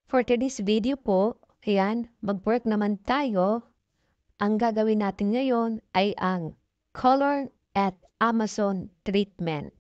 For today's video po, ayan, mag-work naman tayo. Ang gagawin natin ngayon ay ang color at Amazon treatment.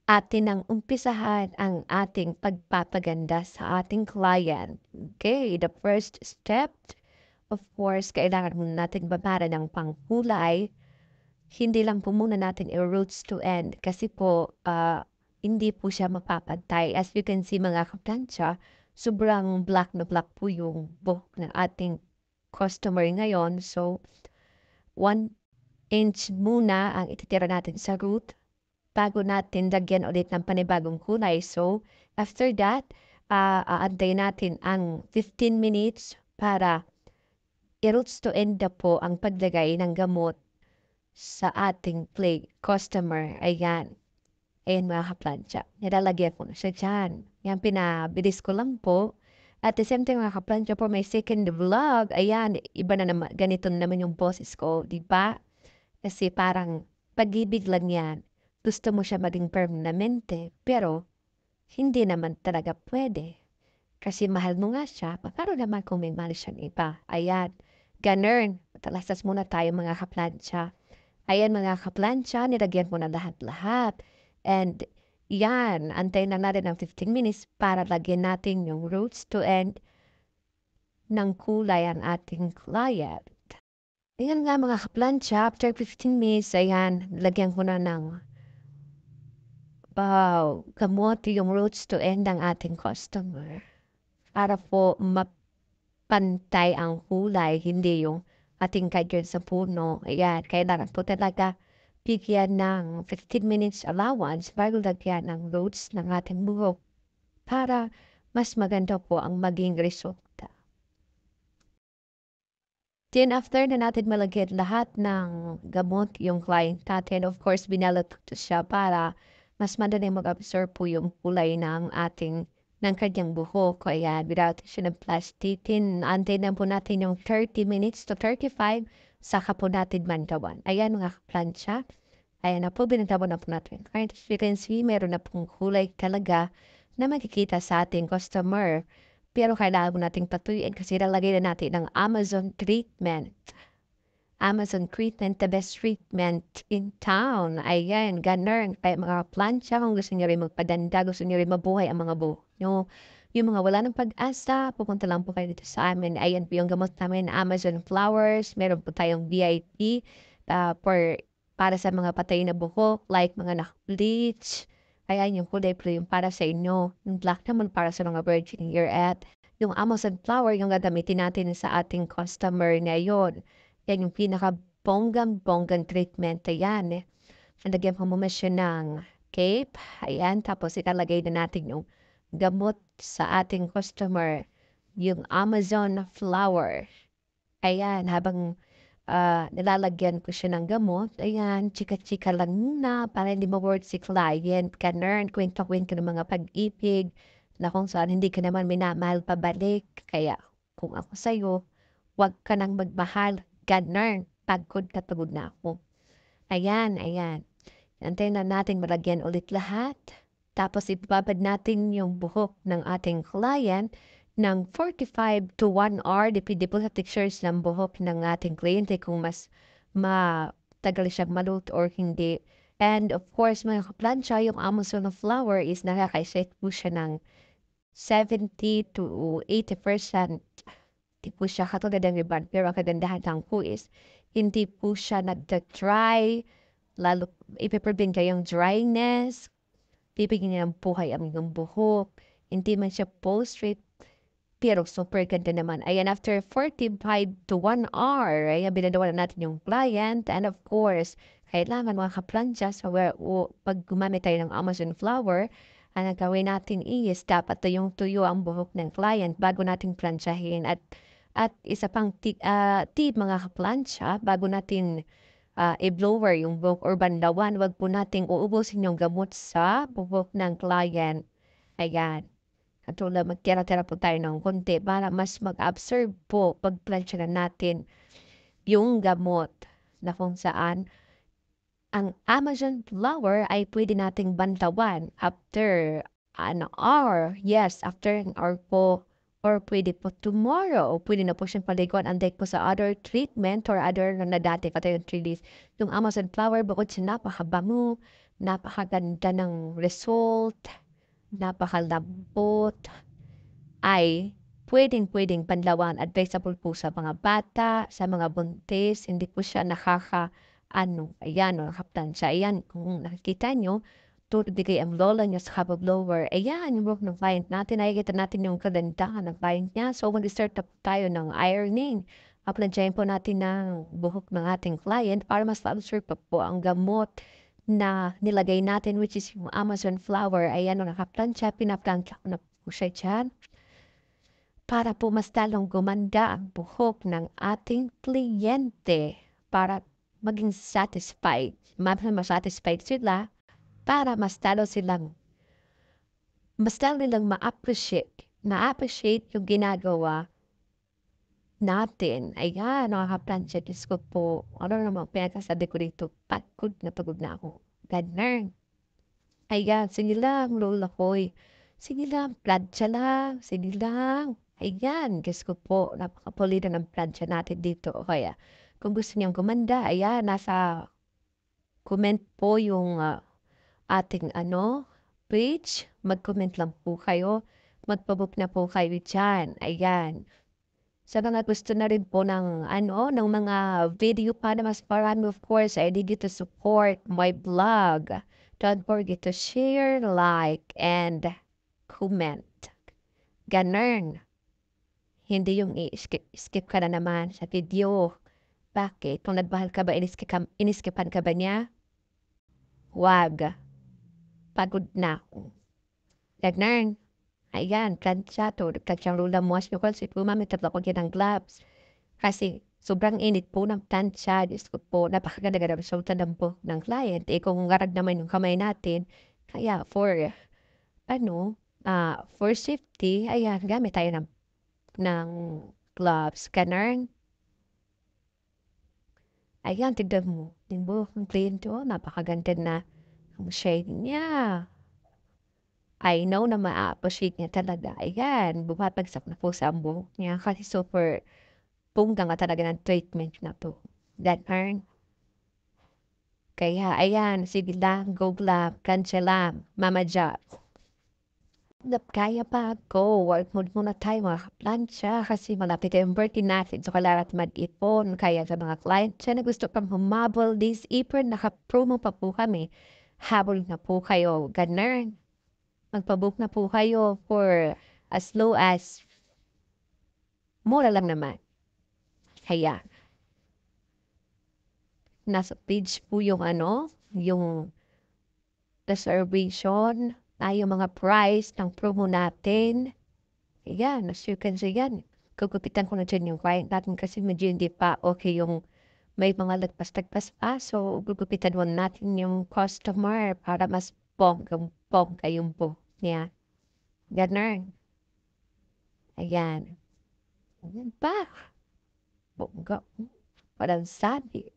Atin ang umpisahan ang ating pagpapaganda sa ating client. Okay, the first step, of course, kailangan muna natin babara ng pangkulay. Hindi lang po muna natin i-roots to end kasi po hindi po siya mapapantay. As you can see mga kaplansya, sobrang black na black po yung buhok ng ating customer ngayon. So, 1 inch muna ang ititira natin sa root bago natin lagyan ulit ng panibagong kulay. So, after that, aantayin natin ang 15 minutes para i-roots to end na po ang paglagay ng gamot sa ating customer. Ayan. Ayan mga kaplansya. Nilalagyan ko na siya dyan. Yan, pinabilis ko lang po. At the same time mga kaplansya po, may second vlog. Ayan, iba na naman. Ganito na naman yung boses ko. Diba? Kasi parang pag-ibig lang yan. Gusto mo siya maging permanente. Pero, hindi naman talaga pwede. Kasi mahal mo nga siya. Paano naman kung may mahal siyang iba? Ayan. Ganun. Matalastas muna tayo mga kaplansya. Ayan mga kaplansya, nilagyan ko na lahat-lahat. And yan, antayin na natin ng 15 minutes para lagyan natin yung roots to end ng kulay ang ating client. Ayan nga mga kaplansya, after 15 minutes, ayan, lagyan ko na ng gamot yung roots to end ng ating customer. Para po mapantay ang kulay, hindi yung ating kagyan sa puno. Ayan, kailangan po talaga bigyan ng 15 minutes allowance bago lagyan ng roots ng ating buhok para mas maganda po ang maging resulta. Then after na natin malagyan lahat ng gamot yung client natin, of course, binalot ko siya para mas madali mag-absorb po yung kulay ng kanyang buhok. Kaya without siya ng plastikin, antayin na po natin yung 30 minutes to 35, saka po natin mantawan. Ayan mga kaplansya. Ayan na po, binatawan na po natin. As you can see, meron na pong kulay talaga na makikita sa ating customer. Pero kailangan mo nating patuyuin kasi lalagay na natin ng Amazon treatment. Amazon treatment, the best treatment in town. Ayan, ganun. Kaya mga plancha, kung gusto niyo rin magpadanda, gusto niyo rin mabuhay ang mga buhok nyo. Yung mga wala ng pag-asa, pupunta lang po kayo dito sa amin. Ayan po yung gamot namin, Amazon Flowers. Meron po tayong VIP para sa mga patay na buhok, like mga na-bleach. Ayan, yung kulay blue yung para sa inyo. Yung black naman para sa mga virgin year at yung Amazon flower yung gagamitin natin sa ating customer na yon. Yan yung pinaka-bonggang treatment. Ayan, eh. Nalagyan pa mo siya ng cape. Ayan, tapos ilalagay na natin yung gamot sa ating customer. Yung Amazon flower. Ayan, habang nilalagyan ko siya ng gamot. Ayan, chika-chika lang muna para hindi ma-word si client. Ganun, kwento-kwento ng mga pag-ibig na kung saan hindi ka naman minamahal pabalik. Kaya kung ako sa'yo, huwag ka nang magmahal. Ganun, pagod na ako. Ayan, ayan. Antayin na natin malagyan ulit lahat. Tapos ibabad natin yung buhok ng ating client ng 45 to 1 hour, depende po sa textures ng buhok ng ating kliyente kung mas matagal siyang maluto or hindi. And of course, mga kaplansya, yung Amazon flower is nakaka-set po siya ng 70 to 80%. Hindi po siya katulad ng iba. Pero ang kagandahan lang po is, hindi po siya nag-dry, lalo ipiprevent kayong dryness, bibigyan niya ng buhay ang inyong buhok, hindi man siya post-straight, pero super ganda naman. Ayan, after 45 to 1 hour, ayan, binadawa na natin yung client. And of course, kailangan mga kaplansya pag gumamit tayo ng Amazon flower, ang gawin natin is dapat tuyo ang buhok ng client bago natin plansyahin. At isa pang tip mga kaplansya, bago natin i-blower yung buhok or banlawan. Wag po nating uubusin yung gamot sa buhok ng client. Ayan. Katulad magtira-tira po tayo ng konti para mas mag-absorb po pag-plancha na natin yung gamot na kung saan ang Amazon flower ay pwede nating bantawan after an hour. Yes, after an hour po or pwede po tomorrow o pwede na po siyang paliguan unlike po sa other treatment or other na dati pa tayong 3 days. Yung Amazon flower bukod sa napakabango, napakaganda ng result, napakalambot, ay puwedeng-puwedeng panlawan. Advisable po sa mga bata, sa mga buntis, hindi po siya nakaka-ano, ayan, o nakaptansya. Ayan, kung nakikita niyo, tutuloy ang lola niya sa cover blower. Ayan, yung buhok ng client natin. Nakikita natin yung kagandahan ng client niya. So, mag-start na po tayo ng ironing. Aplansyahin po natin ng buhok ng ating client para mas ma-absorb pa po ang gamot na nilagay natin which is yung Amazon flower. Ayan, o nakaplansya, pinaplansya ko na po siya dyan para po mas lalong gumanda ang buhok ng ating kliyente para maging satisfied. Masatisfied sila para mas lalo nilang na-appreciate yung ginagawa natin. Ayan, nakaka-plancha, Diyos ko po. Ano naman pinagsasabi ko dito, pagod na ako. Ganun. Ayan, sige lang, lola ko'y. Sige lang, plancha lang, sige lang. Ayan, guess ko po, napakapulido ng plancha natin dito. O kaya, kung gusto niyang gumanda, ayan, nasa comment po yung ating page. Mag-comment lang po kayo. Magpabook na po kayo dyan. Ayan. Sa mga gusto na rin po ng mga video para mas marami, of course, I need you to support my vlog. Don't forget to share, like, and comment. Ganun. Hindi yung skip ka na naman sa video. Bakit? Kung nagmahal ka ba, iniskipan ka ba niya? Wag. Pagod na ako. Ganun. Ayan, plancha to. Planchang lula mo. As you call, si Puma, may tatlo ko ng gloves. Kasi sobrang init po ng plancha. Diyos ko po, napakaganda ng resulta ng buhok ng client. Eh kung ngarag naman yung kamay natin, kaya for safety, ayan, gamit tayo ng gloves. Ganun. Ayan, tignan mo. Yung buhok ng client ko, napakaganda na ang shade niya. I know na ma-appreciate niya talaga. Ayan, bumabagsak na po sa buhok niya kasi super bongga nga talaga ng treatment na to. Ganun. Kaya ayan, sige lang, go lang, plancha lang, Mama Job. Kaya pa ako, work mode muna tayo mga kaplansya kasi malapit yung birthday natin. So, kailangan mag-ipon. Kaya sa mga client siya na gusto pang humabol this April, naka-promo pa po kami. Habol na po kayo. Ganun. Magpabook na po kayo for as low as mura lang naman. Kaya, nasa page po yung reservation, yung mga price ng promo natin. Ayan, as you can see yan. Gugupitan ko na dyan yung client natin kasi medyo hindi pa okay yung may mga lagpas-lagpas pa. So, gugupitan mo natin yung customer para mas bonggang-bongga yung buhok niya. Ganun. Ayan. Ayan pa. Bongga. Walang sabi.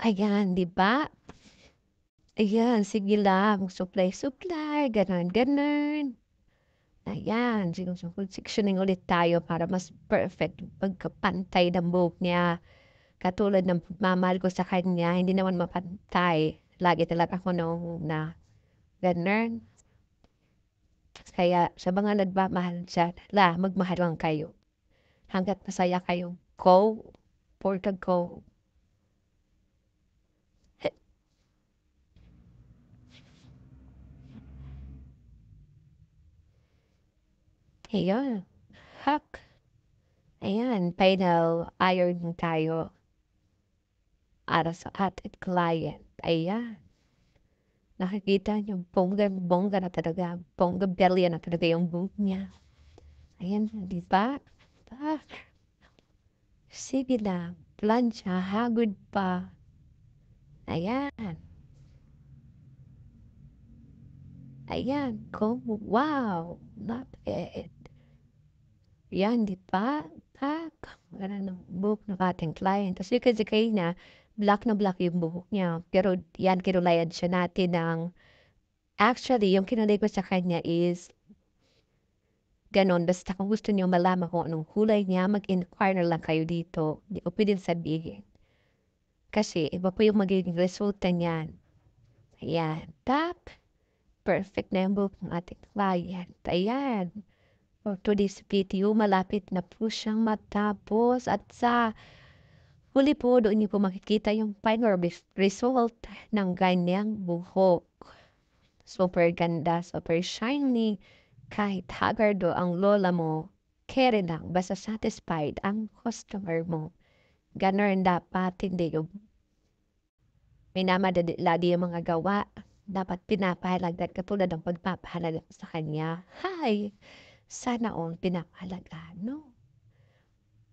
Ayan, di ba? Ayan, sige lang. Supply, ganun, ganun. Ayan, sectioning ulit tayo para mas perfect yung pagkapantay ng buhok niya. Katulad ng pagmamahal ko sa kanya, hindi naman mapantay. Lagi talaga ako na ganun. Kaya sa mga nagmamahal dyan, magmahal lang kayo. Hanggat masaya kayo, go for the go. Ayun. Hak. Ayan, final iron tayo para sa ating client. Ayan. Nakikita niyo, bongga na talaga. Bongga belly na talaga yung buhok niya. Ayan, di ba? Ah, Sige lang, plancha, hagod pa. Ayan, ayan, wow, lapit. Yan, 'di ba? Tak, wala ng buhok ng ating client. Tas kasi kanina black na black yung buhok niya, pero yan kinulayan siya natin ng actually yung kinulay ko sa kanya is gano'n basta kung gusto niyo malaman kung anong kulay niya mag-inquire na lang kayo dito, hindi ko puwedeng sabihin. Kasi iba po yung magiging resulta niyan. Ayan, perfect na yung buhok ng ating client, ayan. For today's video, malapit na po siyang matapos at sa huli po doon niyo po makikita yung final result ng ganiyang buhok. Super ganda, super shiny, kahit haggard ang lola mo, kere lang basta satisfied ang customer mo. Gano'n dapat, hindi yung minamadali lagi yung mga gawa. Dapat pinapahalagan katulad ng pagpapahalaga sa kanya. Hay! Sana all pinapahalagaan, 'no?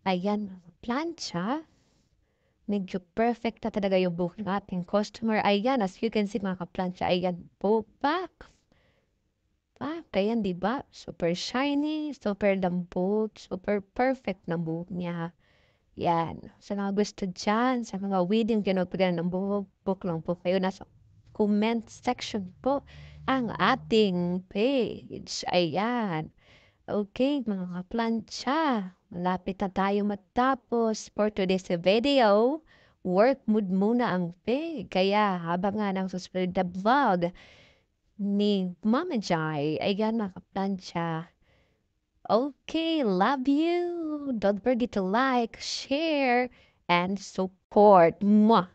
Ayan, plancha. Medyo perfect na talaga yung buhok ng ating customer. Ayan, as you can see mga kaplantsa, ayan po, back. Ayan, di ba? Super shiny, super lambot, super perfect na buhok niya. Yan. Sa mga gusto dyan, sa mga wedding, ginagpagan ng buhok, book lang po kayo. Nasa comment section po ang ating page. Ayan. Okay, mga kaplantsa, malapit na tayo matapos for today's video. Work mood muna ang pig, kaya abangan ang susunod na vlog ni Mama Jai. Ayan mga kaplantsa. Okay, love you. Don't forget to like, share, and support. Mwah!